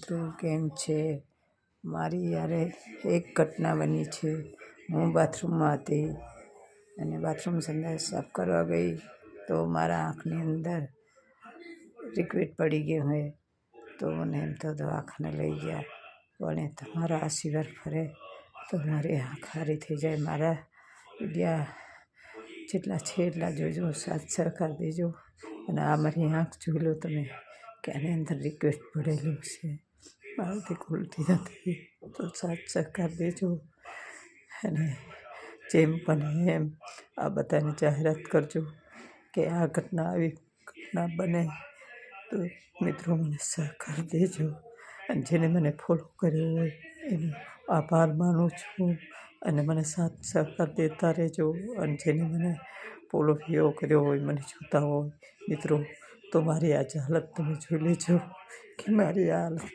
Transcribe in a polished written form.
તું કેમ છે? મારી યારે એક ઘટના બની છે. હું બાથરૂમમાં હતી અને બાથરૂમ સંડાસ સાફ કરવા ગઈ તો મારા આંખની અંદર લિક્વિડ પડી ગયું હોય તો મને એમ તો દવાખાને લઈ ગયા. પણ તમારા આશીર્વાદ ફરે તો મારી આંખ સારી થઈ જાય. મારા વિડીયા જેટલા છે એટલા જોજો, સાથ સહકાર દેજો. અને આ મારી આંખ જોઈ લો તમે કે આની અંદર લિક્વિડ પડેલું છે, મારાથી ખુલતી નથી. તો સાથ સહકાર દેજો અને જેમ બને એમ આ બધાને જાહેરાત કરજો કે આ ઘટના આવી ઘટના બને તો મિત્રો મને સહકાર દેજો. અને જેને મને ફોલો કર્યો હોય એનો આભાર માનું છું. અને મને સાથ સહકાર દેતા રહેજો. અને જેને મને ફોલો કર્યો હોય, મને જોતા હોય મિત્રો, તો મારી આજ હાલત તમે જોઈ લેજો કે મારી આ હાલત